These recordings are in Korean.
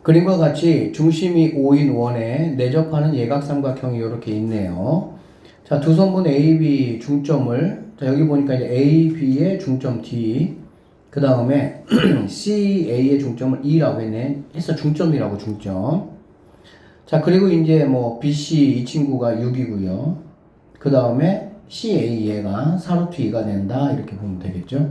그림과 같이 중심이 O인 원에 내접하는 예각삼각형이 이렇게 있네요. 자, 두 성분 AB 중점을, 자, 여기 보니까 이제 AB의 중점 D, 그 다음에 CA의 중점을 E라고 했네. 해서 중점이라고, 중점. 자, 그리고 이제 뭐 BC 이 친구가 6이고요. 그 다음에 CA 얘가 4루트 2가 된다. 이렇게 보면 되겠죠.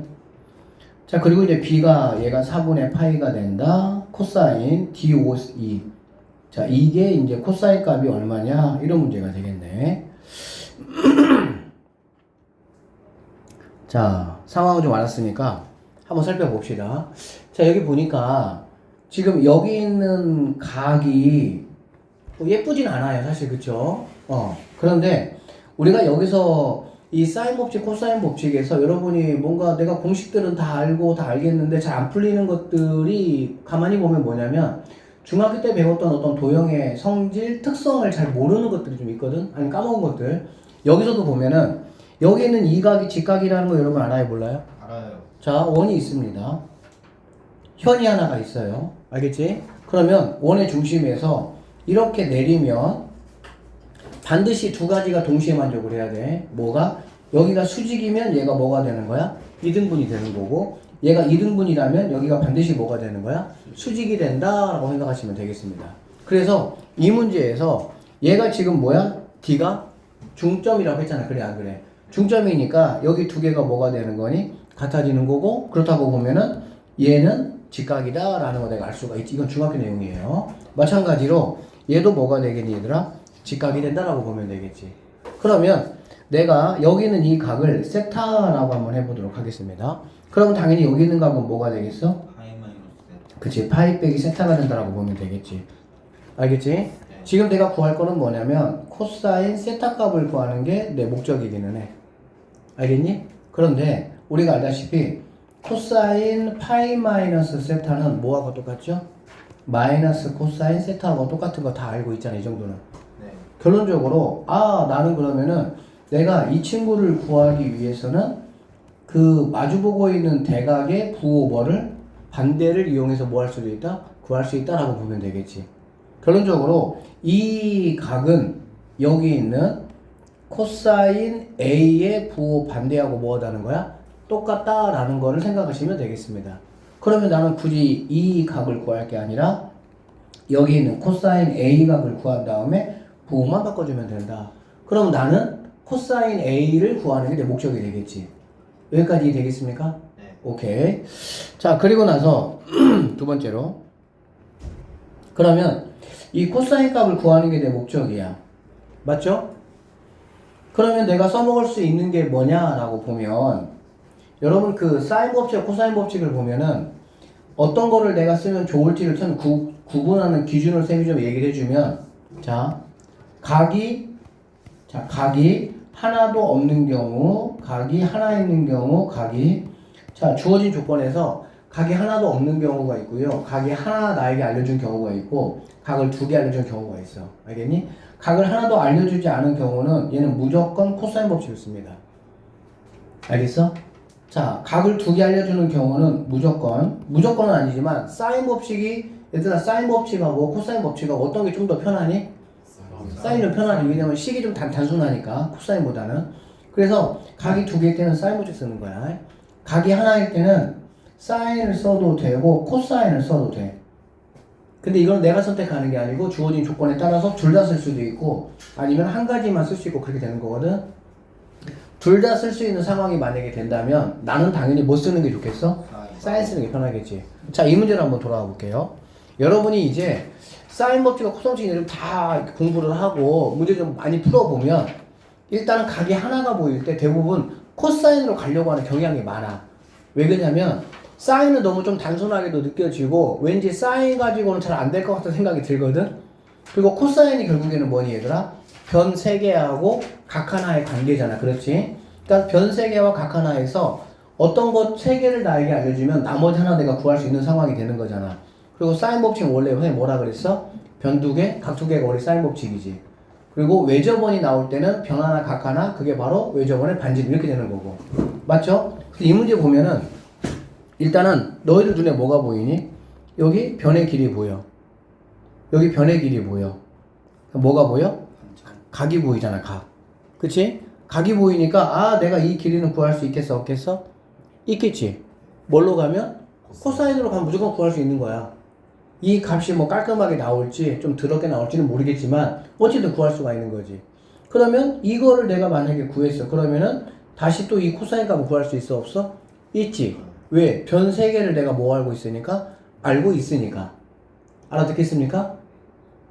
자, 그리고 이제 B가 얘가 4분의 파이가 된다. 코사인 D52. 자, 이게 이제 코사인 값이 얼마냐? 이런 문제가 되겠네. 자, 상황을 좀 알았으니까 한번 살펴봅시다. 자, 여기 보니까 지금 여기 있는 각이 예쁘진 않아요. 사실, 그쵸? 그런데 우리가 여기서 이 사인 법칙, 코사인 법칙에서 여러분이 뭔가 내가 공식들은 다 알고 다 알겠는데 잘 안 풀리는 것들이 가만히 보면 뭐냐면 중학교 때 배웠던 어떤 도형의 성질, 특성을 잘 모르는 것들이 좀 있거든? 아니, 까먹은 것들. 여기서도 보면은 여기 있는 이 각이 직각이라는 거 여러분 알아요? 몰라요? 알아요. 자, 원이 있습니다. 현이 하나가 있어요. 알겠지? 그러면 원의 중심에서 이렇게 내리면 반드시 두 가지가 동시에 만족을 해야 돼. 뭐가? 여기가 수직이면 얘가 뭐가 되는 거야? 2등분이 되는 거고, 얘가 2등분이라면 여기가 반드시 뭐가 되는 거야? 수직이 된다라고 생각하시면 되겠습니다. 그래서 이 문제에서 얘가 지금 뭐야? D가 중점이라고 했잖아. 그래, 안 그래? 중점이니까 여기 두 개가 뭐가 되는 거니? 같아지는 거고, 그렇다고 보면은 얘는 직각이다 라는 거 내가 알 수가 있지. 이건 중학교 내용이에요. 마찬가지로 얘도 뭐가 되겠니, 얘들아? 직각이 된다라고 보면 되겠지. 그러면 내가 여기 있는 이 각을 세타라고 한번 해보도록 하겠습니다. 그러면 당연히 여기 있는 각은 뭐가 되겠어? 파이 마이너스 세타. 그치, 파이 빼기 세타가 된다라고 보면 되겠지. 알겠지? 네. 지금 내가 구할 거는 뭐냐면 코사인 세타 값을 구하는 게 내 목적이기는 해. 알겠니? 그런데 우리가 알다시피 코사인 파이 마이너스 세타는 뭐하고 똑같죠? 마이너스 코사인 세타하고 똑같은 거 다 알고 있잖아. 이 정도는. 네. 결론적으로 나는 그러면은 내가 이 친구를 구하기 위해서는 그 마주보고 있는 대각의 부호벌을 반대를 이용해서 뭐 할 수도 있다? 구할 수 있다라고 보면 되겠지. 결론적으로 이 각은 여기 있는 코사인 A의 부호 반대하고 뭐 하다는 거야? 똑같다라는 거를 생각하시면 되겠습니다. 그러면 나는 굳이 이 각을 구할 게 아니라 여기 있는 코사인 A 각을 구한 다음에 부호만 바꿔주면 된다. 그럼 나는 코사인 A를 구하는 게 내 목적이 되겠지. 여기까지 되겠습니까? 네. 오케이. 자, 그리고 나서 두 번째로 그러면 이 코사인 값을 구하는 게 내 목적이야. 맞죠? 그러면 내가 써먹을 수 있는 게 뭐냐라고 보면 여러분 그 사인 법칙, 코사인 법칙을 보면은 어떤 거를 내가 쓰면 좋을지를 참 구분하는 기준을 쌤이 좀 얘기를 해주면 각이 하나도 없는 경우, 각이 하나 있는 경우, 주어진 조건에서 각이 하나도 없는 경우가 있고요. 각이 하나 나에게 알려준 경우가 있고, 각을 두 개 알려준 경우가 있어. 알겠니? 각을 하나도 알려주지 않은 경우는 얘는 무조건 코사인 법칙을 씁니다. 알겠어? 자, 각을 두 개 알려주는 경우는 무조건은 아니지만, 사인 법칙이, 얘들아, 사인 법칙하고 코사인 법칙하고 어떤 게 좀 더 편하니? 사인은 편하지. 왜냐면 식이 좀 단순하니까, 코사인보다는. 그래서 각이 두 개일 때는 사인 법칙 쓰는 거야. 각이 하나일 때는 사인을 써도 되고, 코사인을 써도 돼. 근데 이건 내가 선택하는 게 아니고, 주어진 조건에 따라서 둘 다 쓸 수도 있고, 아니면 한 가지만 쓸 수 있고, 그렇게 되는 거거든. 둘 다 쓸 수 있는 상황이 만약에 된다면 나는 당연히 뭐 쓰는 게 좋겠어? 사인 쓰는 게 편하겠지. 자, 이 문제를 한번 돌아가 볼게요. 여러분이 이제 사인 법칙과 코사인 법칙을 다 공부를 하고 문제 좀 많이 풀어보면 일단은 각이 하나가 보일 때 대부분 코사인으로 가려고 하는 경향이 많아. 왜 그러냐면 사인은 너무 좀 단순하게도 느껴지고 왠지 사인 가지고는 잘 안 될 것 같은 생각이 들거든. 그리고 코사인이 결국에는 뭐니 얘들아? 변 3개하고 각 하나의 관계잖아. 그렇지? 그러니까 변 3개와 각 하나에서 어떤 것 3개를 나에게 알려주면 나머지 하나 내가 구할 수 있는 상황이 되는 거잖아. 그리고 사인 법칙은 원래 뭐라 그랬어? 변 2개, 각 2개가 원래 사인 법칙이지. 그리고 외접원이 나올 때는 변 하나, 각 하나, 그게 바로 외접원의 반지 이렇게 되는 거고. 맞죠? 이 문제 보면은 일단은 너희들 눈에 뭐가 보이니? 여기 변의 길이 보여. 여기 변의 길이 보여. 뭐가 보여? 각이 보이잖아, 각. 그치? 각이 보이니까, 아, 내가 이 길이는 구할 수 있겠어, 없겠어? 있겠지. 뭘로 가면? 코사인으로 가면 무조건 구할 수 있는 거야. 이 값이 뭐 깔끔하게 나올지, 좀 더럽게 나올지는 모르겠지만, 어쨌든 구할 수가 있는 거지. 그러면 이거를 내가 만약에 구했어. 그러면은 다시 또 이 코사인 값을 구할 수 있어, 없어? 있지. 왜? 변 3개를 내가 뭐 알고 있으니까? 알고 있으니까. 알아듣겠습니까?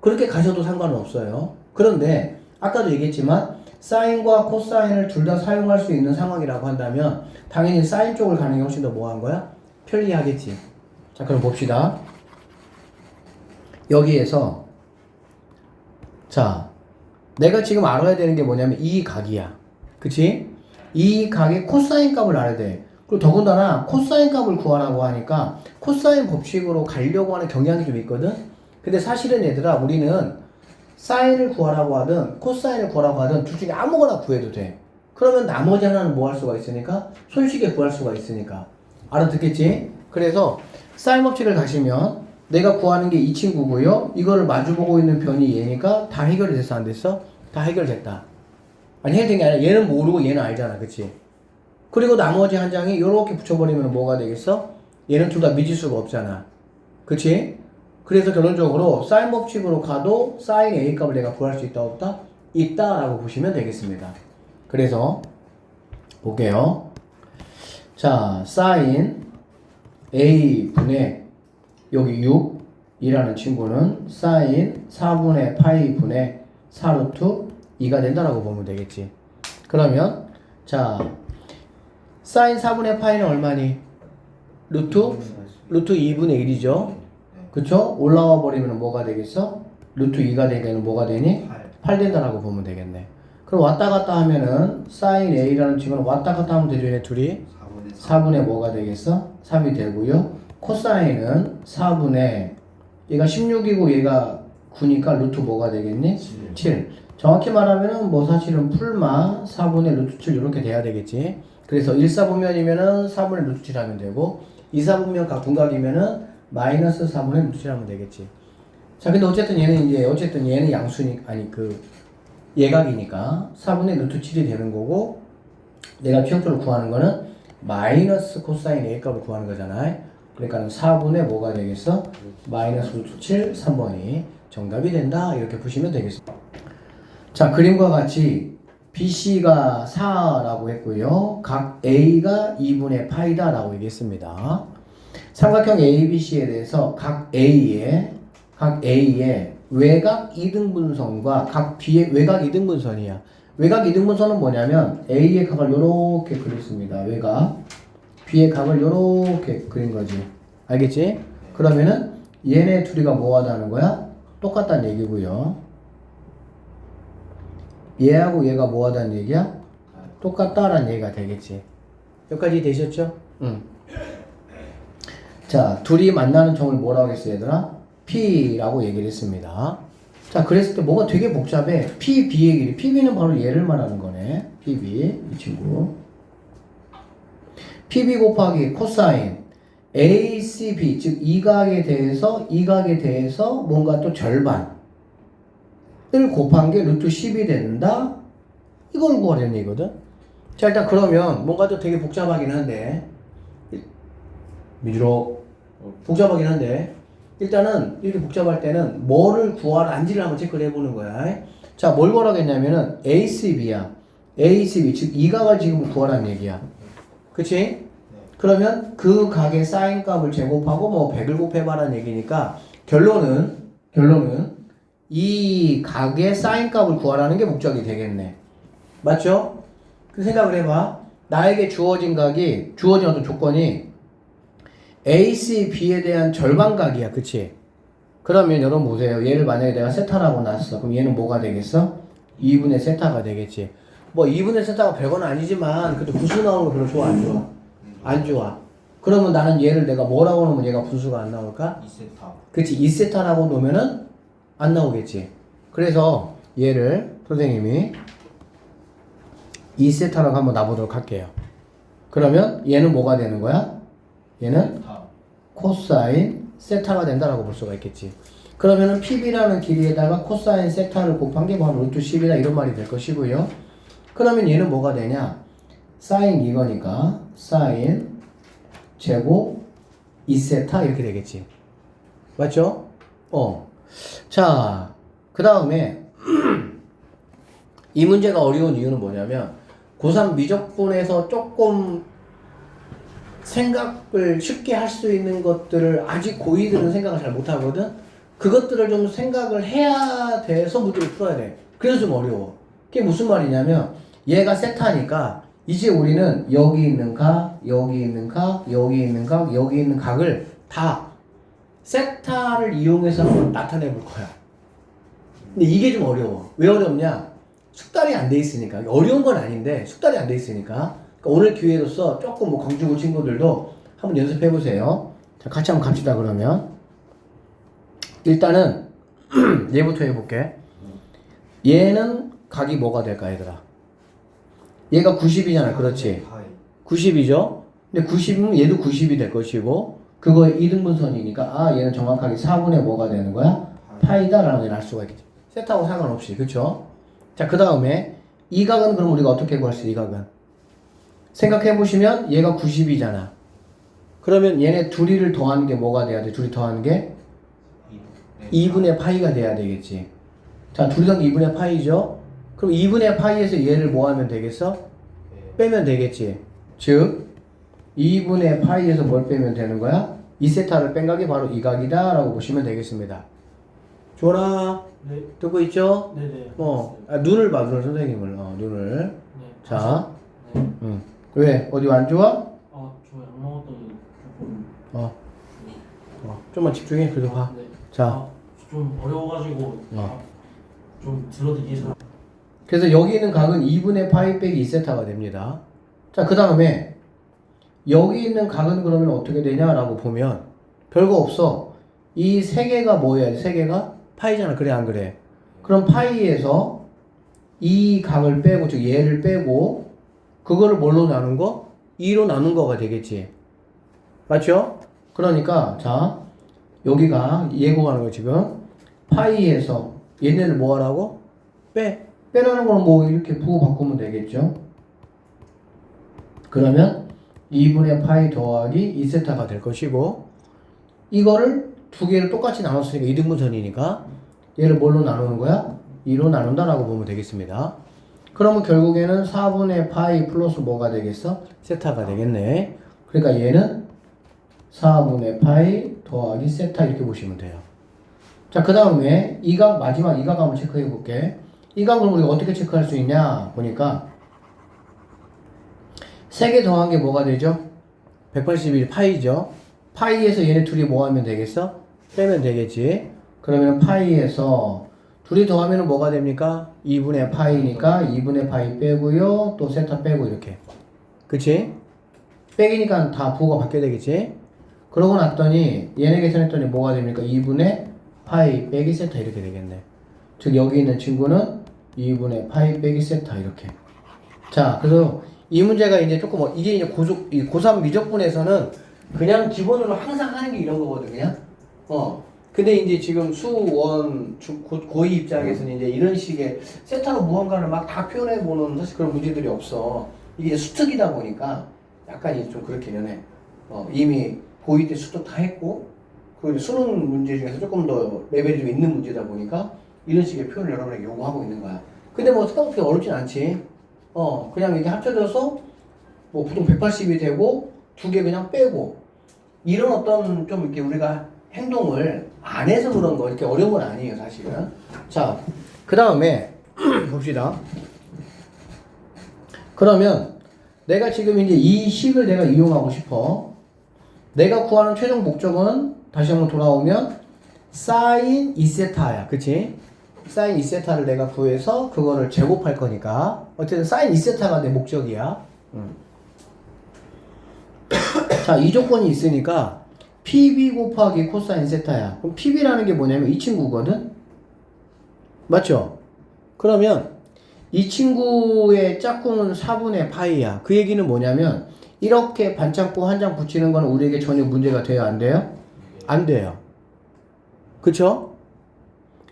그렇게 가셔도 상관은 없어요. 그런데 아까도 얘기했지만 사인과 코사인을 둘 다 사용할 수 있는 상황이라고 한다면 당연히 사인 쪽을 가는 게 훨씬 더 뭐한 거야? 편리하겠지. 자, 그럼 봅시다. 여기에서 자, 내가 지금 알아야 되는 게 뭐냐면 이 각이야. 그치? 이 각의 코사인 값을 알아야 돼. 그리고 더군다나 코사인 값을 구하라고 하니까 코사인 법칙으로 가려고 하는 경향이 좀 있거든? 근데 사실은 얘들아, 우리는 사인을 구하라고 하든 코사인을 구하라고 하든 둘 중에 아무거나 구해도 돼. 그러면 나머지 하나는 뭐 할 수가 있으니까? 손쉽게 구할 수가 있으니까. 알아듣겠지? 그래서 사인 법칙을 가시면 내가 구하는 게 이 친구고요. 이거를 마주보고 있는 변이 얘니까 다 해결이 됐어, 안 됐어? 다 해결됐다. 아니, 해결된 게 아니라 얘는 모르고 얘는 알잖아. 그치? 그리고 나머지 한 장이 이렇게 붙여버리면 뭐가 되겠어? 얘는 둘 다 미지수가 없잖아. 그치? 그래서 결론적으로 사인 법칙으로 가도 사인 A 값을 내가 구할 수 있다, 없다? 있다라고 보시면 되겠습니다. 그래서 볼게요. 자, 사인 A 분의 여기 6이라는 친구는 사인 4분의 파이 분의 4루트 2가 된다라고 보면 되겠지. 그러면 자, 사인 4분의 파이는 얼마니? 루트 2분의 1이죠. 그쵸? 올라와 버리면 뭐가 되겠어? 루트 2가 되면 뭐가 되니? 8 된다라고 보면 되겠네. 그럼 왔다 갔다 하면은 사인 A라는 친구는 왔다 갔다 하면 되죠. 얘네 둘이 4분의 뭐가 되겠어? 3이 되고요. 코사인은 4분의 얘가 16이고 얘가 9니까 루트 뭐가 되겠니? 7. 정확히 말하면은 뭐 사실은 풀마 4분의 루트 7 이렇게 돼야 되겠지. 그래서 1사분면이면은 4분의 루트 7 하면 되고 2사분면 분각이면은 마이너스 4분의 루트 7 하면 되겠지. 자, 근데 어쨌든 얘는 양수니까, 아니 예각이니까 4분의 루트 7이 되는 거고, 내가 최종적으로 구하는 거는 마이너스 코사인 A 값을 구하는 거잖아. 그러니까 4분의 뭐가 되겠어? 마이너스 루트 7, 3번이 정답이 된다. 이렇게 보시면 되겠습니다. 자, 그림과 같이 BC가 4라고 했고요. 각 A가 2분의 파이다 라고 얘기했습니다. 삼각형 ABC에 대해서 각 A의 외곽 이등분선과 각 B의 외곽 이등분선이야. 외곽 이등분선은 뭐냐면 A의 각을 이렇게 그렸습니다. 외곽 B의 각을 이렇게 그린 거지. 알겠지? 그러면은 얘네 둘이가 뭐하다는 거야? 똑같다는 얘기고요. 얘하고 얘가 뭐하다는 얘기야? 똑같다라는 얘기가 되겠지. 여기까지 되셨죠? 응. 자, 둘이 만나는 점을 뭐라고 하겠어, 얘들아? P라고 얘기를 했습니다. 자, 그랬을 때 뭐가 되게 복잡해. PB의 길이. PB는 바로 얘를 말하는 거네. PB, 이 친구. PB 곱하기 코사인 ACB, 즉 이 각에 대해서 뭔가 또 절반을 곱한 게 루트 10이 된다? 이걸 구하려는 얘기거든. 자, 일단 그러면 뭔가 또 되게 복잡하긴 한데 미주로 복잡하긴 한데 일단은 이렇게 복잡할 때는 뭐를 구하는지를 한번 체크를 해보는 거야. 자, 뭘 구하라겠냐면은 ACB야. ACB, 즉 이 각을 지금 구하라는 얘기야. 그치? 그러면 그 각의 사인 값을 제곱하고 뭐 100을 곱해봐라는 얘기니까 결론은 이 각의 사인 값을 구하라는 게 목적이 되겠네. 맞죠? 그 생각을 해봐. 나에게 주어진 어떤 조건이 ACB에 대한 절반각이야. 그치? 그러면 여러분 보세요. 얘를 만약에 내가 세타라고 놨어. 그럼 얘는 뭐가 되겠어? 2분의 세타가 되겠지. 뭐 2분의 세타가 100원 아니지만 그래도 분수 나오는 거 별로 좋아, 안 좋아? 안 좋아. 그러면 나는 얘를 내가 뭐라고 놓으면 얘가 분수가 안 나올까? 2세타. 그치? 2세타라고 놓으면은 안 나오겠지. 그래서 얘를 선생님이 2세타라고 한번 놔보도록 할게요. 그러면 얘는 뭐가 되는 거야? 얘는 코사인 세타가 된다라고 볼 수가 있겠지. 그러면은 PB라는 길이에다가 코사인 세타를 곱한 게 뭐 루트 10이다 이런 말이 될 것이고요. 그러면 얘는 뭐가 되냐? 사인 이거니까 사인 제곱 2세타 이렇게 되겠지. 맞죠? 자, 그 다음에 이 문제가 어려운 이유는 뭐냐면 고3 미적분에서 조금 생각을 쉽게 할 수 있는 것들을 아직 고2들은 생각을 잘 못하거든? 그것들을 좀 생각을 해야 돼서 문제를 풀어야 돼. 그래서 좀 어려워. 그게 무슨 말이냐면 얘가 세타니까 이제 우리는 여기 있는 각, 여기 있는 각, 여기 있는 각, 여기 있는 각을 다 세타를 이용해서 한번 나타내 볼 거야. 근데 이게 좀 어려워. 왜 어렵냐? 숙달이 안 돼 있으니까. 어려운 건 아닌데 숙달이 안 돼 있으니까. 그러니까 오늘 기회로서 조금 뭐 강주고 친구들도 한번 연습해 보세요. 자, 같이 한번 갑시다 그러면. 일단은 얘부터 해볼게. 얘는 각이 뭐가 될까 얘들아? 얘가 90이잖아. 그렇지? 90이죠? 근데 90이면 얘도 90이 될 것이고 그거의 이등분선이니까 얘는 정확하게 4분의 뭐가 되는 거야? 파이다라는 걸 알 수가 있겠지. 세타하고 상관없이. 그쵸? 자, 그 다음에 이 각은 그럼 우리가 어떻게 구할 수 있어? 이 각은 생각해보시면 얘가 90이잖아. 그러면 얘네 둘이를 더하는 게 뭐가 돼야 돼? 둘이 더하는 게 2분의 파이가 돼야 되겠지. 자, 둘이 더하는 게 2분의 파이죠? 그럼 2분의 파이에서 얘를 뭐 하면 되겠어? 빼면 되겠지. 즉 2분의 파이에서 뭘 빼면 되는 거야? 2세타를 뺀 각이 바로 이 각이다 라고 보시면 되겠습니다. 좋아? 네. 듣고 있죠? 네네. 눈을 봐, 눈을 선생님을. 눈을. 네. 자. 네. 왜? 어디 안 좋아? 저 약 먹었더니 조금. 좀만 집중해. 그래도 봐. 네. 자. 좀 어려워가지고. 좀 들어듣기 잘. 그래서 여기 있는 각은 2분의 파이 빼기 2세타가 됩니다. 자, 그 다음에 여기 있는 각은 그러면 어떻게 되냐라고 보면 별거 없어. 이 세 개가 뭐야? 세 개가 파이잖아. 그래 안 그래? 그럼 파이에서 이 각을 빼고 즉 얘를 빼고 그거를 뭘로 나눈 거? 2로 나눈 거가 되겠지. 맞죠? 그러니까 자 여기가 예고하는 거 지금 파이에서 얘네를 뭐 하라고? 빼라는 거는 뭐 이렇게 부호 바꾸면 되겠죠. 그러면 2분의 파이 더하기 2세타가 될 것이고 이거를 두 개를 똑같이 나눴으니까 이등분선이니까 얘를 뭘로 나누는 거야? 2로 나눈다라고 보면 되겠습니다. 그러면 결국에는 4분의 파이 플러스 뭐가 되겠어? 세타가 되겠네. 그러니까 얘는 4분의 파이 더하기 세타 이렇게 보시면 돼요. 자, 그 다음에 이 각 마지막 이 각 한번 체크해 볼게. 이 각을 우리가 어떻게 체크할 수 있냐 보니까 3개 더한 게 뭐가 되죠? 181 파이죠. 파이에서 얘네 둘이 뭐 하면 되겠어? 빼면 되겠지. 그러면 파이에서 둘이 더하면 뭐가 됩니까? 2분의 파이니까 2분의 파이 빼고요. 또 세타 빼고 이렇게. 그치? 빼기니까 다 부호가 바뀌어야 되겠지? 그러고 났더니 얘네 계산했더니 뭐가 됩니까? 2분의 파이 빼기 세타 이렇게 되겠네. 즉 여기 있는 친구는 2분의 파이 빼기 세타 이렇게. 자, 그래서 이 문제가 이제 조금 이게 이제 고3 미적분에서는 그냥 기본으로 항상 하는 게 이런 거거든 그냥. 근데 이제 지금 수원 고2 입장에서는 이제 이런 식의 세타로 무언가를 막 다 표현해 보는 사실 그런 문제들이 없어. 이게 수특이다 보니까 약간 이제 좀 그렇기는 해. 이미 고2 때 수특 다 했고 그리고 수능 문제 중에서 조금 더 레벨이 좀 있는 문제다 보니까 이런 식의 표현을 여러분에게 요구하고 있는 거야. 근데 뭐 생각보다 어렵진 않지. 그냥 이게 합쳐져서 뭐 부동 180이 되고 두 개 그냥 빼고 이런 어떤 좀 이렇게 우리가 행동을 안 해서 그런 거 이렇게 어려운 건 아니에요 사실은. 자, 그 다음에 봅시다. 그러면 내가 지금 이제 이 식을 내가 이용하고 싶어. 내가 구하는 최종 목적은 다시 한번 돌아오면 사인 2세타야. 그치? 사인 2세타를 내가 구해서 그거를 제곱할 거니까 어쨌든 사인 2세타가 내 목적이야. 자, 이 조건이 있으니까 PB 곱하기 코사인 세타야. 그럼 PB라는 게 뭐냐면 이 친구거든? 맞죠? 그러면 이 친구의 짝꿍은 4분의 파이야. 그 얘기는 뭐냐면 이렇게 반창고 한 장 붙이는 건 우리에게 전혀 문제가 돼요? 안 돼요? 안 돼요. 그쵸?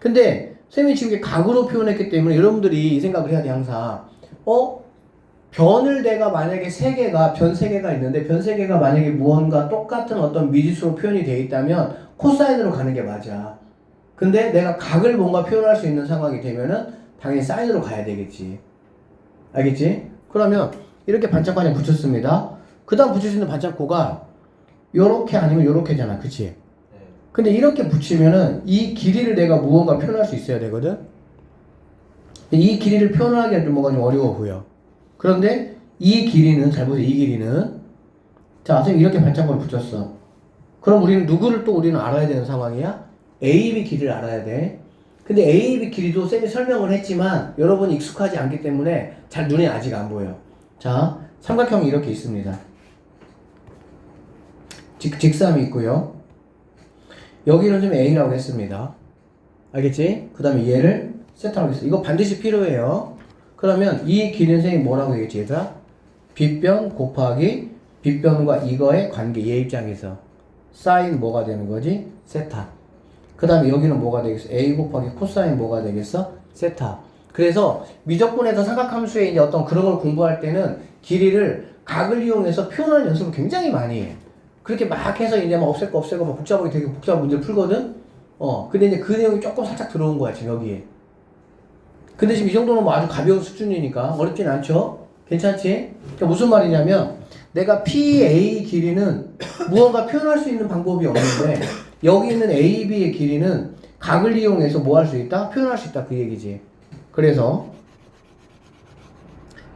근데 쌤이 지금 이게 각으로 표현했기 때문에 여러분들이 이 생각을 해야 돼 항상. 변을 내가 만약에 변 3개가 있는데 변 3개가 만약에 무언가 똑같은 어떤 미지수로 표현이 되어 있다면 코사인으로 가는 게 맞아. 근데 내가 각을 뭔가 표현할 수 있는 상황이 되면은 당연히 사인으로 가야 되겠지. 알겠지? 그러면 이렇게 반짝반짝 붙였습니다. 그 다음 붙일 수 있는 반짝고가 요렇게 아니면 요렇게잖아. 그치? 네. 근데 이렇게 붙이면은 이 길이를 내가 무언가 표현할 수 있어야 되거든? 이 길이를 표현하기가 좀 뭐가 좀 어려워 보여. 그런데 이 길이는, 잘 보세요. 이 길이는. 자, 선생님 이렇게 반짝고를 붙였어. 그럼 우리는 누구를 또 우리는 알아야 되는 상황이야? A, B 길이를 알아야 돼. 근데 A, B 길이도 쌤이 설명을 했지만 여러분이 익숙하지 않기 때문에 잘 눈에 아직 안 보여. 자, 삼각형이 이렇게 있습니다. 직삼이 있고요. 여기는 좀 A라고 했습니다. 알겠지? 그 다음에 얘를 세타라고 했어. 이거 반드시 필요해요. 그러면 이 길이는 선생님이 뭐라고 얘기했지 얘들아? 빗변 곱하기 빗변과 이거의 관계 얘 입장에서 사인 뭐가 되는 거지? 세타. 그 다음에 여기는 뭐가 되겠어? A 곱하기 코사인 뭐가 되겠어? 세타. 그래서 미적분에서 삼각함수에 이제 어떤 그런 걸 공부할 때는 길이를 각을 이용해서 표현하는 연습을 굉장히 많이 해. 그렇게 막 해서 이제 막 없애고 막 복잡하게 되게 복잡한 문제를 풀거든? 근데 이제 그 내용이 조금 살짝 들어온 거야, 지금 여기에. 근데 지금 이 정도는 뭐 아주 가벼운 수준이니까 어렵진 않죠? 괜찮지? 그러니까 무슨 말이냐면 내가 PA 길이는 무언가 표현할 수 있는 방법이 없는데 여기 있는 AB의 길이는 각을 이용해서 뭐 할 수 있다? 표현할 수 있다 그 얘기지. 그래서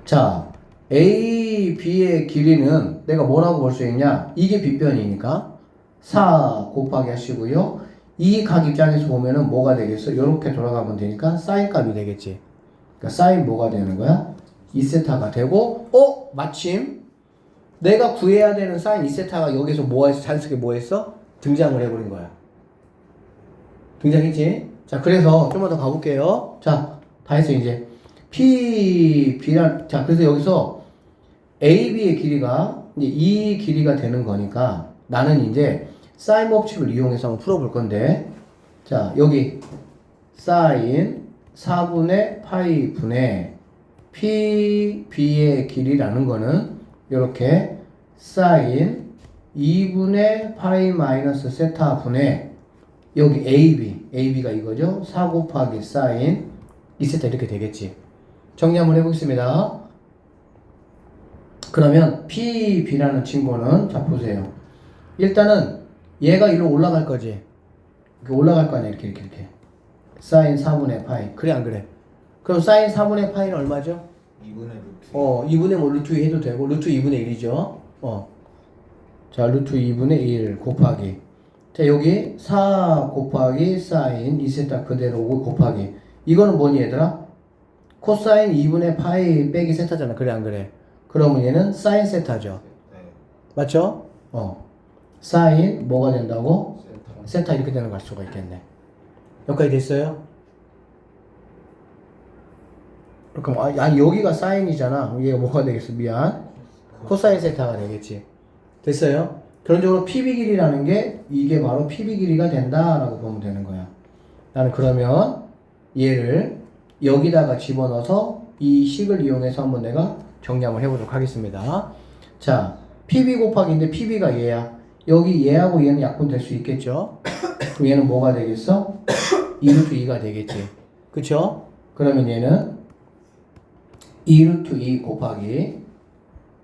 자 AB의 길이는 내가 뭐라고 볼 수 있냐? 이게 빗변이니까 4 곱하기 하시고요. 이 각 입장에서 보면은 뭐가 되겠어? 이렇게 돌아가면 되니까 사인 값이 되겠지. 그러니까 사인 뭐가 되는 거야? 2세타가 되고 마침 내가 구해야 되는 사인 2세타가 여기서 뭐 했어? 자연스럽게 뭐 했어? 등장을 해버린 거야. 등장했지? 자, 그래서 좀만 더 가볼게요. 자, 다 했어, 이제. 자, 그래서 여기서 AB의 길이가 이제 이 길이가 되는 거니까 나는 이제 사인 법칙을 이용해서 한번 풀어볼 건데, 자, 여기 사인 4분의 파이 분의 PB의 길이라는 거는 이렇게 사인 2분의 파이 마이너스 세타 분의 여기 AB가 이거죠. 4 곱하기 사인 2세타 이렇게 되겠지. 정리 한번 해보겠습니다. 그러면 PB라는 친구는 자 보세요. 일단은 얘가 일로 올라갈 거지. 이렇게 올라갈 거 아니야. 이렇게. 사인 4분의 파이. 그래 안 그래? 그럼 사인 4분의 파이는 얼마죠? 2분의 루트. 2분의 뭐 루트 2 해도 되고 루트 2분의 1이죠. 자, 루트 2분의 1 곱하기. 자, 여기 4 곱하기 사인 2세타 그대로 오고 곱하기. 이거는 뭐니 얘들아? 코사인 2분의 파이 빼기 세타잖아. 그래 안 그래? 그러면 얘는 사인 세타죠. 네. 맞죠? 사인 뭐가 된다고? 세타. 세타 이렇게 되는 걸 알 수가 있겠네. 여기까지 됐어요? 그럼 아니 여기가 사인이잖아. 얘가 뭐가 되겠어? 미안. 코사인 세타가 되겠지. 됐어요? 그런적으로 PB 길이라는 게 이게 바로 PB 길이가 된다라고 보면 되는 거야. 나는 그러면 얘를 여기다가 집어넣어서 이 식을 이용해서 한번 내가 정리 한번 해보도록 하겠습니다. 자, PB 곱하기인데 PB가 얘야. 여기 얘하고 얘는 약분될 수 있겠죠? 그럼 얘는 뭐가 되겠어? 2루트 2가 되겠지. 그쵸? 그러면 얘는 2루트 2 곱하기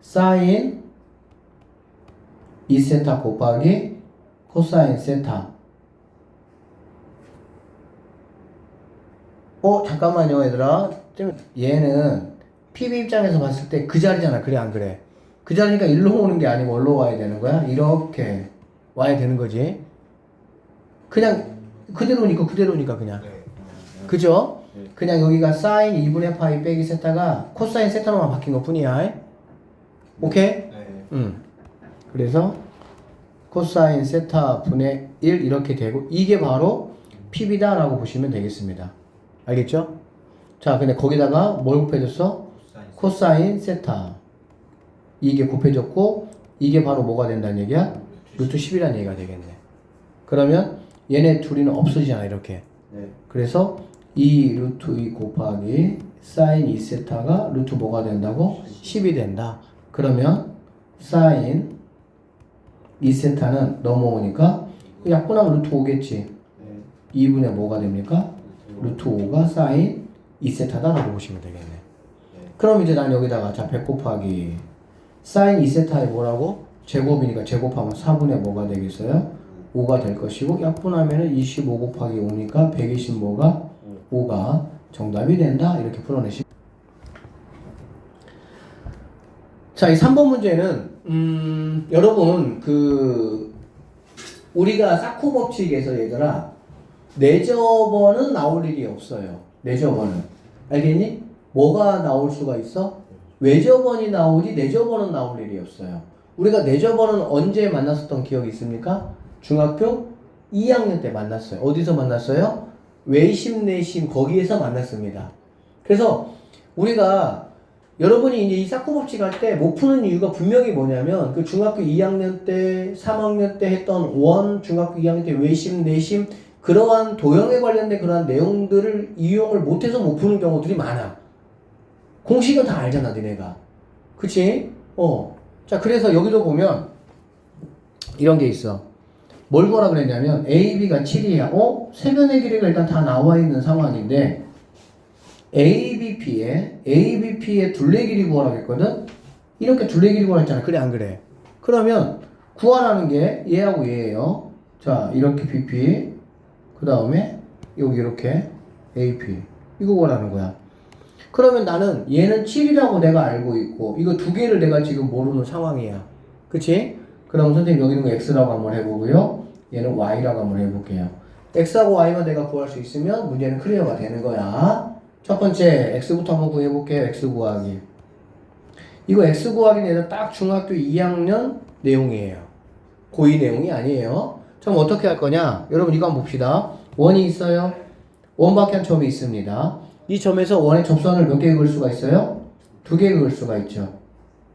사인 2세타 곱하기 코사인 세타. 잠깐만요 얘들아. 얘는 PB 입장에서 봤을 때 그 자리잖아. 그래 안 그래? 그 자리니까 일로 오는 게 아니고 어디로 와야 되는 거야? 이렇게 와야 되는 거지. 그냥 그대로니까 그냥. 네. 그죠? 네. 그냥 여기가 사인 2분의 파이 빼기 세타가 코사인 세타로만 바뀐 것 뿐이야. 오케이? 네. 그래서 코사인 세타 분의 1 이렇게 되고 이게 바로 PB다 라고 보시면 되겠습니다. 알겠죠? 자, 근데 거기다가 뭘 곱해줬어? 코사인 세타. 이게 곱해졌고 이게 바로 뭐가 된다는 얘기야? 루트 10이라는 얘기가 되겠네. 그러면 얘네 둘이는 없어지잖아 이렇게. 네. 그래서 2 루트 2 곱하기 사인 2세타가 루트 뭐가 된다고? 10이 된다. 그러면 사인 2세타는 넘어오니까 약분하면 루트 5겠지. 네. 2분의 뭐가 됩니까? 루트 5가 사인 2세타다라고 보시면 되겠네. 그럼 이제 난 여기다가 자 100 곱하기 사인 2세타에 뭐라고? 제곱이니까 제곱하면 4분의 뭐가 되겠어요? 5가 될 것이고 약분하면은 25 곱하기 5니까 120 뭐가? 5가 정답이 된다. 이렇게 풀어내시면. 자, 이 3번 문제는 여러분 우리가 사쿠 법칙에서 얘들아 내접어는 나올 일이 없어요. 내접어는 알겠니? 뭐가 나올 수가 있어? 외접원이 나오지 내접원은 나올 일이 없어요. 우리가 내접원은 언제 만났었던 기억이 있습니까? 중학교 2학년 때 만났어요. 어디서 만났어요? 외심 내심 거기에서 만났습니다. 그래서 우리가 여러분이 이제 이 사쿠 법칙 할 때 못 푸는 이유가 분명히 뭐냐면 그 중학교 2학년 때 3학년 때 했던 중학교 2학년 때 외심 내심 그러한 도형에 관련된 그러한 내용들을 이용을 못해서 못 푸는 경우들이 많아. 공식은 다 알잖아 니네가. 그치? 자 그래서 여기도 보면 이런 게 있어. 뭘 거라 그랬냐면 A, B가 7이야. 세변의 길이가 일단 다 나와 있는 상황인데 ABP의 둘레 길이 구하라고 했거든? 이렇게 둘레 길이 구하라 했잖아. 그래 안 그래? 그러면 구하라는 게 얘하고 얘예요. 자 이렇게 BP 그 다음에 여기 이렇게 AP 이거 구하라는 거야. 그러면 나는 얘는 7이라고 내가 알고 있고 이거 두 개를 내가 지금 모르는 상황이야. 그치? 그럼 선생님 여기 있는 거 X라고 한번 해보고요. 얘는 Y라고 한번 해볼게요. X하고 Y만 내가 구할 수 있으면 문제는 클리어가 되는 거야. 첫 번째 X부터 한번 구해볼게요. X 구하기. 이거 X 구하기는 얘는 딱 중학교 2학년 내용이에요. 고2 내용이 아니에요. 그럼 어떻게 할 거냐? 여러분 이거 한번 봅시다. 원이 있어요. 원밖에 한 점이 있습니다. 이 점에서 원의 접선을 몇 개 그을 수가 있어요? 2개 그을 수가 있죠.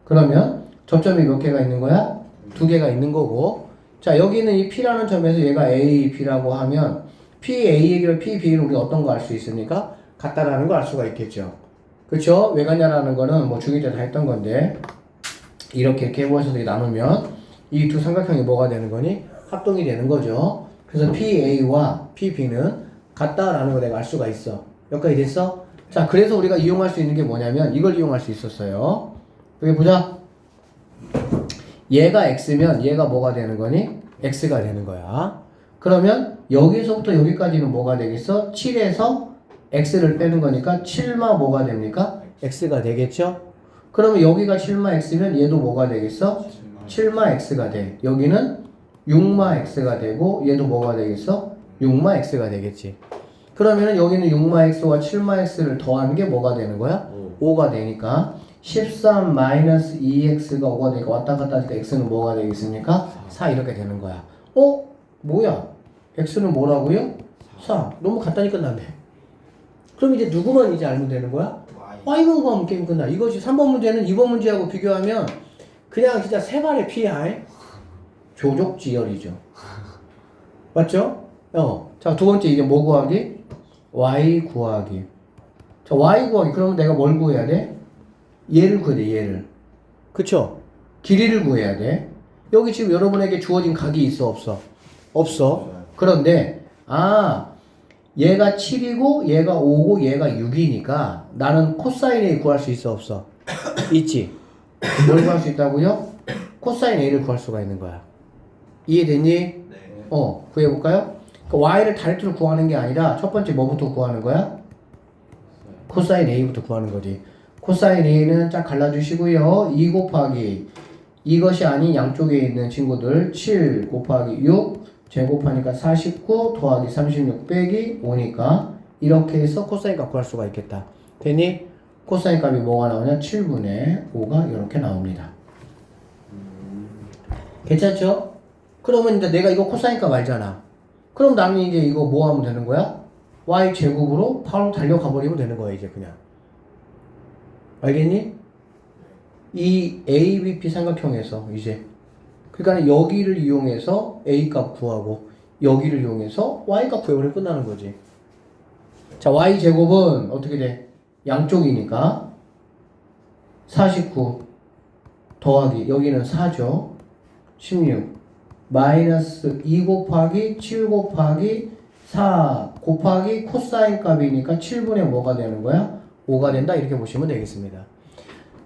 그러면 접점이 몇 개가 있는 거야? 2개가 있는 거고. 자 여기는 이 P라는 점에서 얘가 A, B라고 하면 PA의 길을 PB를 우리가 어떤 거 알 수 있습니까? 같다라는 거 알 수가 있겠죠. 그쵸? 왜 같냐라는 거는 뭐 중2 때 다 했던 건데 이렇게 해보셔서 나누면 이 두 삼각형이 뭐가 되는 거니? 합동이 되는 거죠. 그래서 PA와 PB는 같다라는 거 내가 알 수가 있어. 여기까지 됐어? 자 그래서 우리가 이용할 수 있는 게 뭐냐면 이걸 이용할 수 있었어요. 여기 보자. 얘가 X면 얘가 뭐가 되는 거니? X가 되는 거야. 그러면 여기서부터 여기까지는 뭐가 되겠어? 7에서 X를 빼는 거니까 7마 뭐가 됩니까? X가 되겠죠? 그러면 여기가 7마 X면 얘도 뭐가 되겠어? 7마 X가 돼. 여기는 6마 X가 되고 얘도 뭐가 되겠어? 6마 X가 되겠지. 그러면은 여기는 6마 X와 7마 X를 더하는 게 뭐가 되는 거야? 5가 되니까 13 마이너스 2X가 5가 되니까 왔다 갔다 하니까 X는 뭐가 되겠습니까? 4 이렇게 되는 거야. 뭐야? X는 뭐라고요? 4. 너무 간단히 끝났네. 그럼 이제 누구만 이제 알면 되는 거야? Y만 구하면 게임 끝나. 이것이 3번 문제는 2번 문제하고 비교하면 그냥 진짜 세 발의 PI 조족지열이죠. 맞죠? 자, 두 번째 이제 뭐 구하기? Y 구하기. 자, Y 구하기. 그러면 내가 뭘 구해야 돼? 얘를 구해야 돼, 얘를. 그쵸? 길이를 구해야 돼. 여기 지금 여러분에게 주어진 각이 있어, 없어? 없어. 그런데, 얘가 7이고, 얘가 5고, 얘가 6이니까 나는 코사인 A 구할 수 있어, 없어? 있지? 뭘 구할 수 있다고요? 코사인 A를 구할 수가 있는 거야. 이해됐니? 네. 구해볼까요? 그러니까 Y를 다이렉트로 구하는 게 아니라 첫 번째 뭐부터 구하는 거야? 코사인 A부터 구하는 거지. 코사인 A는 쫙 갈라주시고요. 2 곱하기 이것이 아닌 양쪽에 있는 친구들 7 곱하기 6 제곱하니까 49 더하기 36 빼기 5니까 이렇게 해서 코사인 값 구할 수가 있겠다. 됐니? 코사인 값이 뭐가 나오냐? 7분의 5가 이렇게 나옵니다. 괜찮죠? 그러면 이제 내가 이거 코사인 값 알잖아. 그럼 나는 이제 이거 뭐 하면 되는 거야? y 제곱으로 바로 달려가 버리면 되는 거야 이제 그냥. 알겠니? 이 ABP 삼각형에서 이제 그러니까 여기를 이용해서 A 값 구하고 여기를 이용해서 y값 구해버리면 끝나는 거지. 자, y제곱은 어떻게 돼? 양쪽이니까 49 더하기 여기는 4죠. 16 마이너스 2 곱하기 7 곱하기 4 곱하기 코사인 값이니까 7분의 뭐가 되는 거야? 5가 된다. 이렇게 보시면 되겠습니다.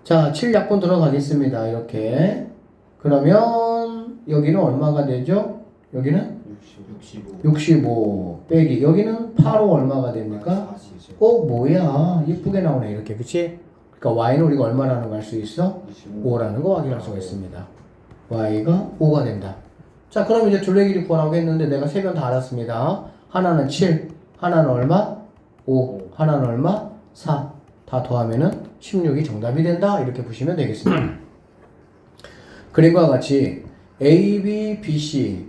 자, 7약분 들어가겠습니다. 이렇게. 그러면 여기는 얼마가 되죠? 여기는 65 빼기 여기는 8호 얼마가 됩니까? 뭐야 예쁘게 나오네 이렇게. 그치? 그러니까 y는 우리가 얼마라는 거 알 수 있어? 5라는 거 확인할 수가 있습니다. y가 5가 된다. 자, 그럼 이제 둘레 길이 구하라고 했는데 내가 세 변 다 알았습니다. 하나는 7, 하나는 얼마? 5, 하나는 얼마? 4. 다 더하면은 16이 정답이 된다. 이렇게 보시면 되겠습니다. 그림과 같이 A, B, B, C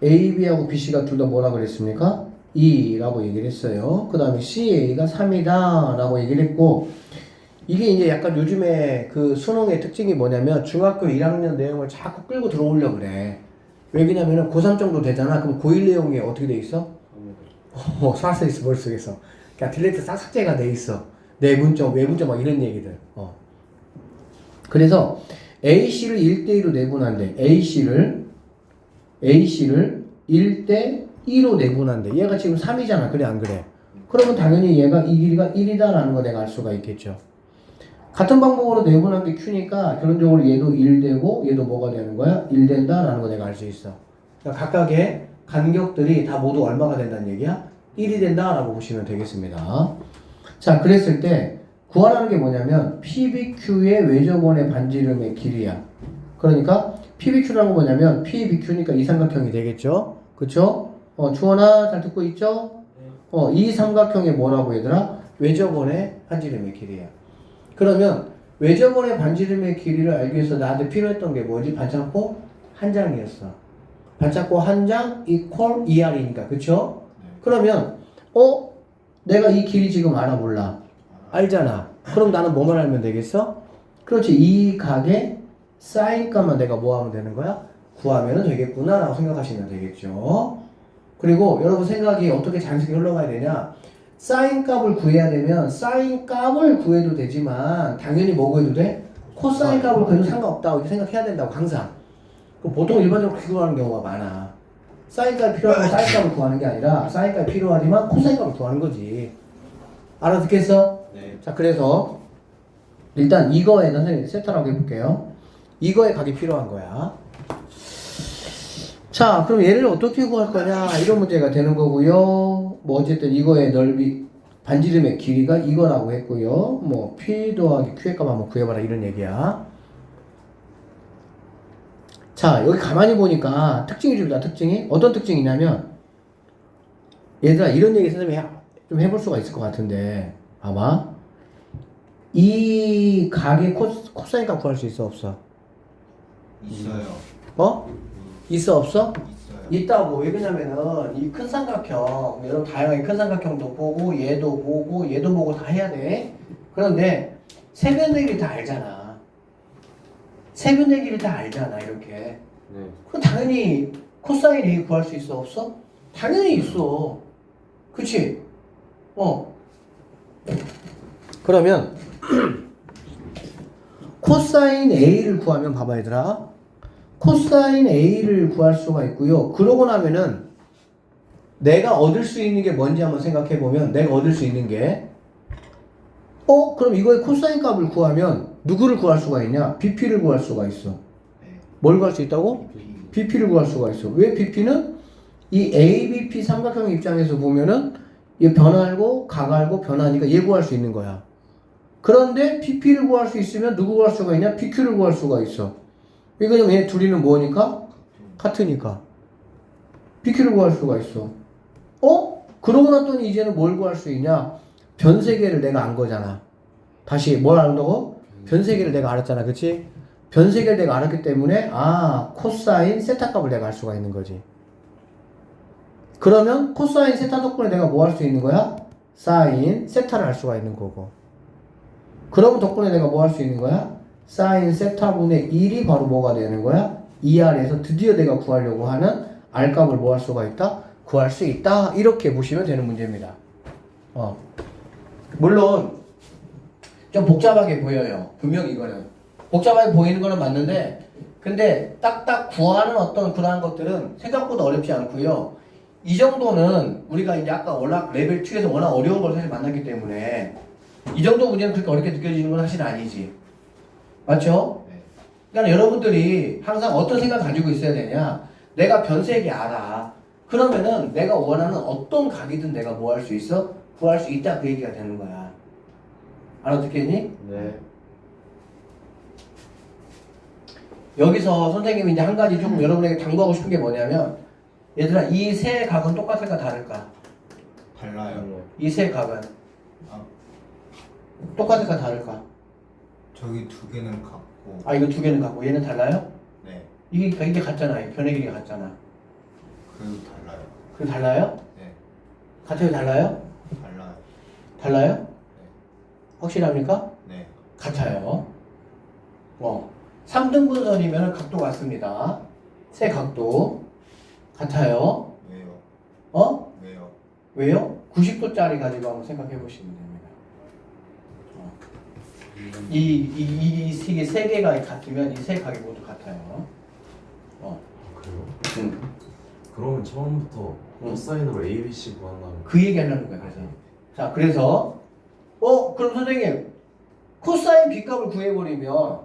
AB하고 BC가 둘 다 뭐라 그랬습니까? 2라고 얘기를 했어요. 그 다음에 CA가 3이다 라고 얘기를 했고, 이게 이제 약간 요즘에 그 수능의 특징이 뭐냐면 중학교 1학년 내용을 자꾸 끌고 들어오려고 그래. 왜냐면은 고3 정도 되잖아. 그럼 고1 내용이 어떻게 돼 있어? 쏴서 있어 머릿속에서. 그러니까 딜레이트 싹 삭제가 돼 있어. 내분점, 외분점 막 이런 얘기들. 그래서 AC를 1대2로 내분한대. AC를 1대2로 내분한대. 얘가 지금 3이잖아. 그래 안 그래? 그러면 당연히 얘가 이 길이가 1이다라는 거 내가 알 수가 있겠죠. 같은 방법으로 내분한 게 Q니까 결론적으로 얘도 1되고 얘도 뭐가 되는 거야? 1 된다라는 거 내가 알 수 있어. 그러니까 각각의 간격들이 다 모두 얼마가 된다는 얘기야? 1이 된다라고 보시면 되겠습니다. 자, 그랬을 때 구하라는 게 뭐냐면 PBQ의 외접원의 반지름의 길이야. 그러니까 PBQ라는 거 뭐냐면 PBQ니까 이 삼각형이 되겠죠? 그쵸? 주원아 잘 듣고 있죠? 이 삼각형의 뭐라고 얘들아? 외접원의 반지름의 길이야. 그러면 외접원의 반지름의 길이를 알기 위해서 나한테 필요했던 게 뭐지? 반창고 한 장이었어. 반창고 한 장 이퀄 2R이니까 그쵸? 그러면 내가 이 길이 지금 알아 몰라? 알잖아. 그럼 나는 뭐만 알면 되겠어? 그렇지. 이 각의 사인값만 내가 뭐 하면 되는 거야? 구하면 되겠구나 라고 생각하시면 되겠죠. 그리고 여러분 생각이 어떻게 자연스럽게 흘러가야 되냐? 사인값을 구해야 되면 사인값을 구해도 되지만 당연히 뭐 구해도 돼? 코사인값을 구해도 상관없다고 이렇게 생각해야 된다고 항상. 보통 일반적으로 그렇게 구하는 경우가 많아. 사인값이 필요하면 사인값을 구하는 게 아니라 사인값이 필요하지만 코사인값을 구하는 거지. 알아듣겠어? 네. 자, 그래서 일단 이거에는 선생님 세타라고 해볼게요. 이거에 각이 필요한 거야. 자, 그럼 얘를 어떻게 구할 거냐 이런 문제가 되는 거고요. 뭐 어쨌든 이거의 넓이 반지름의 길이가 이거라고 했고요. 뭐 P 더하기 Q의 값 한번 구해봐라 이런 얘기야. 자, 여기 가만히 보니까 특징이 줍니다. 특징이 어떤 특징이냐면 얘들아 이런 얘기 선생님이 좀 해볼 수가 있을 것 같은데 봐봐. 이 각의 코사인 값 구할 수 있어 없어? 있어요. 있어 없어? 있어요. 있다고. 왜 그러냐면은 이 큰 삼각형 여러분 다양하게 큰 삼각형도 보고 얘도 보고 얘도 보고 다 해야 돼. 그런데 세변의 길이 다 알잖아. 세변의 길이 다 알잖아 이렇게. 네. 그럼 당연히 코사인 A 구할 수 있어 없어? 당연히 있어. 그치? 그러면 코사인 A를 구하면 봐봐 얘들아. 코사인 A를 구할 수가 있고요. 그러고 나면은 내가 얻을 수 있는 게 뭔지 한번 생각해 보면 내가 얻을 수 있는 게 그럼 이거의 코사인 값을 구하면 누구를 구할 수가 있냐? BP를 구할 수가 있어. 네. 뭘 구할 수 있다고? BP를 구할 수가 있어. 왜 BP는 이 ABP 삼각형 입장에서 보면은 얘 변알고 각알고 변하니까 얘 구할 수 있는 거야. 그런데 BP를 구할 수 있으면 누구 구할 수가 있냐? BQ를 구할 수가 있어. 왜냐면 얘 둘이는 뭐니까? 같으니까. BQ를 구할 수가 있어. 그러고 났더니 이제는 뭘 구할 수 있냐? 변세계를 내가 안 거잖아. 다시 뭘 안다고? 변세계를 내가 알았잖아. 그치? 변세계를 내가 알았기 때문에 코사인 세타 값을 내가 알 수가 있는 거지. 그러면 코사인 세타 덕분에 내가 뭐 할 수 있는 거야? 사인 세타를 알 수가 있는 거고. 그러면 덕분에 내가 뭐 할 수 있는 거야? 사인 세타분의 1이 바로 뭐가 되는 거야? 2R에서 드디어 내가 구하려고 하는 R값을 뭐 할 수가 있다? 구할 수 있다. 이렇게 보시면 되는 문제입니다. 물론 좀 복잡하게 보여요. 분명 이거는 복잡하게 보이는 거는 맞는데, 근데 딱딱 구하는 어떤 그러한 것들은 생각보다 어렵지 않고요. 이 정도는 우리가 이제 아까 워낙 레벨 2에서 워낙 어려운 걸 사실 만났기 때문에 이 정도 문제는 그렇게 어렵게 느껴지는 건 사실 아니지. 맞죠? 네. 그러니까 여러분들이 항상 어떤 생각 가지고 있어야 되냐? 내가 변색이 알아. 그러면은 내가 원하는 어떤 각이든 내가 뭐 할 수 있어? 구할 수 있다, 그 얘기가 되는 거야. 알아듣겠니? 네. 여기서 선생님이 이제 한 가지 조금 여러분에게 당부하고 싶은 게 뭐냐면, 얘들아, 이 세 각은 똑같을까 다를까? 달라요. 이 세 각은 아, 똑같을까 다를까? 저기 두 개는 같고. 아, 이거 두 개는 같고 얘는 달라요? 네. 이게 같잖아. 이 변의 길이가 같잖아. 그 달라요. 그 달라요? 네. 같아요, 달라요? 달라요. 달라요? 확실합니까? 네. 같아요. 3등분선이면 각도 같습니다. 세 각도 같아요. 왜요? 왜요? 왜요? 90도짜리 가지고 한번 생각해 보시면 됩니다. 이 세 개가 같으면 이 세 각이 모두 같아요. 그래요? 그러면 처음부터 코사인으로 A, B, C 구한다면 그 얘기 하려는 거예요. 그래서 자, 그래서 그럼 선생님 코사인 B값을 구해버리면,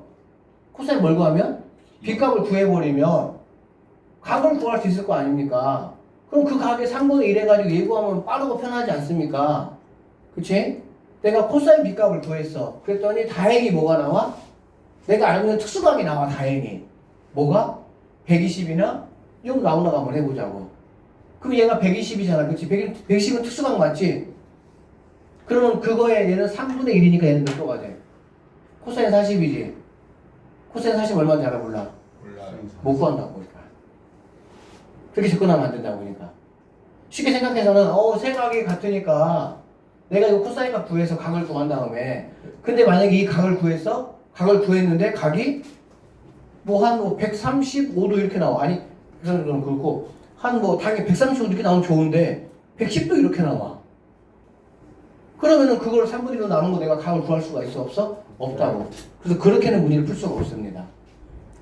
코사인 뭘 구하면? B값을 구해버리면 각을 구할 수 있을 거 아닙니까? 그럼 그 각의 3분의 1 해가지고 예구하면 빠르고 편하지 않습니까? 그치? 내가 코사인 B값을 구했어. 그랬더니 다행히 뭐가 나와? 내가 알고 있는 특수각이 나와, 다행히. 뭐가? 120이나? 이 정도 나오나 한번 해보자고. 그럼 얘가 120이잖아. 그치? 120은 특수각 맞지? 그러면 그거에 얘는 3분의 1이니까 얘는 몇 도가 돼? 코사인 40이지? 코사인 40 얼마인지 알아? 몰라? 몰라요. 못 구한다고 보니까. 그렇게 접근하면 안 된다고 보니까. 쉽게 생각해서는 생각이 같으니까 내가 이거 코사인값 구해서 각을 구한 다음에, 근데 만약에 이 각을 구했어? 각을 구했는데 각이 뭐 한 135도 이렇게 나와. 아니 135도는 그렇고 한 당연히 135도 이렇게 나오면 좋은데 110도 이렇게 나와. 그러면은 그걸 3분의 1로 나눈 거 내가 각을 구할 수가 있어? 없어? 없다고. 그래서 그렇게는 문제를 풀 수가 없습니다.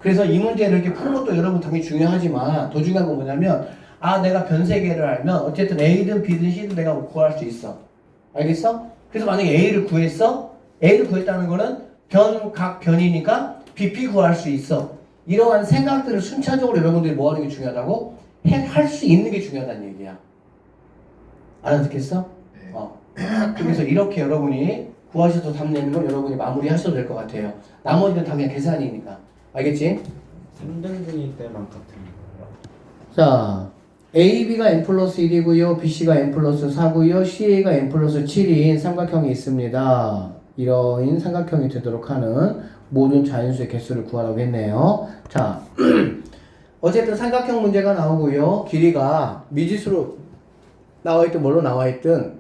그래서 이 문제를 이렇게 푸는 것도 여러분 당연히 중요하지만, 더 중요한 건 뭐냐면, 내가 변세계를 알면 어쨌든 A든 B든 C든 내가 구할 수 있어. 알겠어? 그래서 만약에 A를 구했어? A를 구했다는 거는 각 변이니까 BP 구할 수 있어. 이러한 생각들을 순차적으로 여러분들이 뭐 하는 게 중요하다고? 할 수 있는 게 중요하다는 얘기야. 알아듣겠어? 네. 그래서 이렇게 여러분이 구하셔서 답 내는 건 여러분이 마무리 하셔도 될 것 같아요. 나머지는 다 그냥 계산이니까. 알겠지? 3등분일 때만 같은 거예요? 자, AB가 n 플러스 1이고요. BC가 n 플러스 4고요. CA가 n 플러스 7인 삼각형이 있습니다. 이러한 삼각형이 되도록 하는 모든 자연수의 개수를 구하라고 했네요. 자, 어쨌든 삼각형 문제가 나오고요. 길이가 미지수로 나와있든 뭘로 나와있든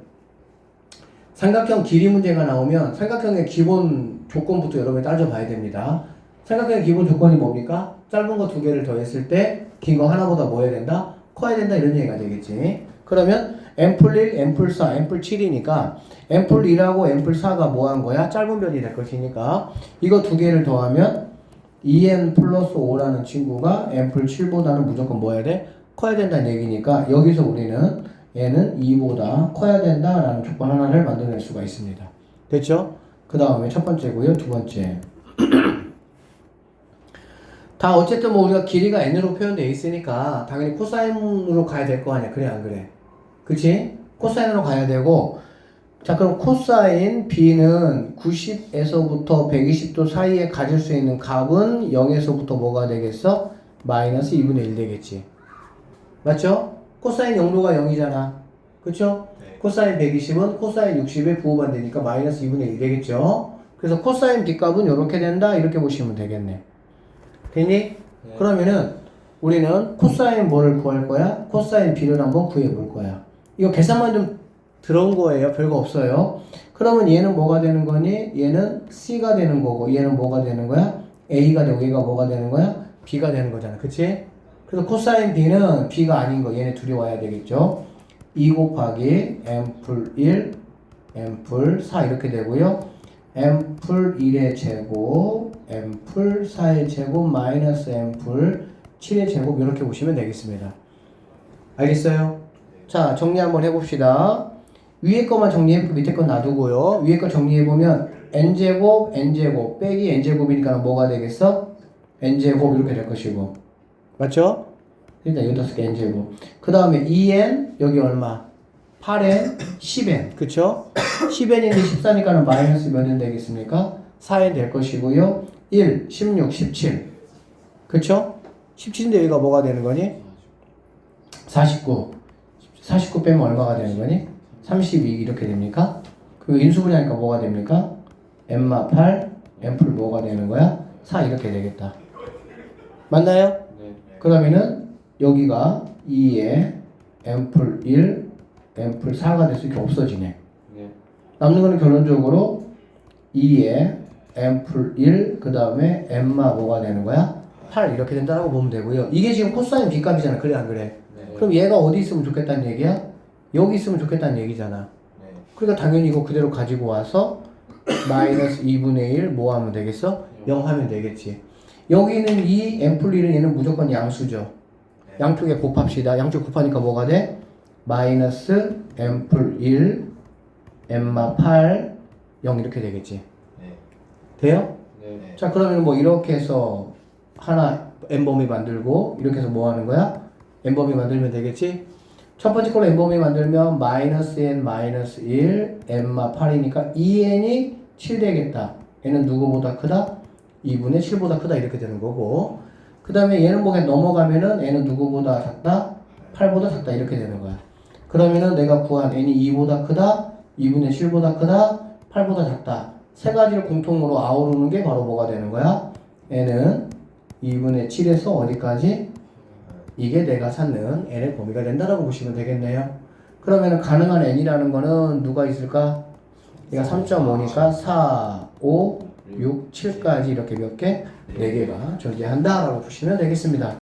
삼각형 길이 문제가 나오면 삼각형의 기본 조건부터 여러분이 따져봐야 됩니다. 삼각형의 기본 조건이 뭡니까? 짧은 거 두 개를 더했을 때 긴 거 하나보다 뭐 해야 된다? 커야 된다, 이런 얘기가 되겠지. 그러면 n플1, n플4, n플7이니까 n플1하고 n플4가 뭐 한 거야? 짧은 변이 될 것이니까 이거 두 개를 더하면 2n 플러스 5라는 친구가 n플7보다는 무조건 뭐 해야 돼? 커야 된다는 얘기니까 여기서 우리는 얘는 2보다 커야 된다라는 조건 하나를 만들어낼 수가 있습니다. 됐죠? 그 다음에 첫 번째고요. 두 번째. 다 어쨌든 뭐 우리가 길이가 n으로 표현되어 있으니까 당연히 코사인으로 가야 될 거 아니야. 그래 안 그래? 그치? 코사인으로 가야 되고, 자 그럼 코사인 B는 90에서부터 120도 사이에 가질 수 있는 값은 0에서부터 뭐가 되겠어? 마이너스 2분의 1 되겠지. 맞죠? 코사인 0도가 0이잖아. 그쵸? 네. 코사인 120은 코사인 60의 부호반대니까 마이너스 2분의 1 되겠죠? 그래서 코사인 B 값은 이렇게 된다, 이렇게 보시면 되겠네. 됐니? 네. 그러면은 우리는 코사인 뭐를 구할 거야? 코사인 B를 한번 구해 볼 거야. 이거 계산만 좀 들어온 거예요. 별거 없어요. 그러면 얘는 뭐가 되는 거니? 얘는 C가 되는 거고, 얘는 뭐가 되는 거야? A가 되고, 얘가 뭐가 되는 거야? B가 되는 거잖아. 그치? 그래서 코사인 b는 b가 아닌 거 얘네 둘이 와야 되겠죠. 2 곱하기 m풀 1 m풀 4 이렇게 되고요. m풀 1의 제곱 m풀 4의 제곱 마이너스 m풀 7의 제곱 이렇게 보시면 되겠습니다. 알겠어요? 자, 정리 한번 해봅시다. 위에 거만 정리해보고 밑에 건 놔두고요. 위에 거 정리해보면 n제곱 n제곱 빼기 n제곱이니까 뭐가 되겠어? n제곱 이렇게 될 것이고 맞죠? 일단 8개 n제곱 그 다음에 2n 여기 얼마? 8n 10n 그쵸? 10n인데 14니까는 마이너스 몇 n 되겠습니까? 4n 될 것이고요. 1, 16, 17 그쵸? 17인데 여기가 뭐가 되는 거니? 49 빼면 얼마가 되는 거니? 32 이렇게 됩니까? 그리고 인수분해 하니까 뭐가 됩니까? m마 8, m풀 뭐가 되는 거야? 4 이렇게 되겠다. 맞나요? 네. 그러면은 여기가 2에 m풀 1, m풀 4가 돼서 이렇게 없어지네. 네. 남는 거는 결론적으로 2에 m풀 1, 그 다음에 m마 뭐가 되는 거야? 8 이렇게 된다라고 보면 되고요. 이게 지금 코사인 b값이잖아. 그래 안 그래? 네. 그럼 얘가 어디 있으면 좋겠다는 얘기야? 여기 있으면 좋겠다는 얘기잖아. 네. 그러니까 당연히 이거 그대로 가지고 와서 마이너스 2분의 1 뭐 하면 되겠어? 0 하면 되겠지. 여기는 이 m풀 1은 얘는 무조건 양수죠. 양쪽에 곱합시다. 양쪽 곱하니까 뭐가 돼? 마이너스 m풀 1 m마 8 0 이렇게 되겠지. 네. 돼요? 네. 자 그러면 뭐 이렇게 해서 하나 n범위 만들고 이렇게 해서 뭐 하는 거야? n범위 만들면 되겠지? 첫 번째 걸로 n범위 만들면 마이너스 n 마이너스 1 n마 8이니까 2n이 7 되겠다. n은 누구보다 크다? 2분의 7보다 크다 이렇게 되는 거고 그 다음에 얘는 뭐가 넘어가면은 n은 누구보다 작다? 8보다 작다 이렇게 되는 거야. 그러면은 내가 구한 n이 2보다 크다? 2분의 7보다 크다? 8보다 작다. 세 가지를 공통으로 아우르는 게 바로 뭐가 되는 거야? n은 2분의 7에서 어디까지? 이게 내가 찾는 n의 범위가 된다라고 보시면 되겠네요. 그러면은 가능한 n이라는 거는 누가 있을까? 얘가 3.5니까 4, 5, 6, 7까지 이렇게 몇 개? 4개가 존재한다라고 보시면 되겠습니다.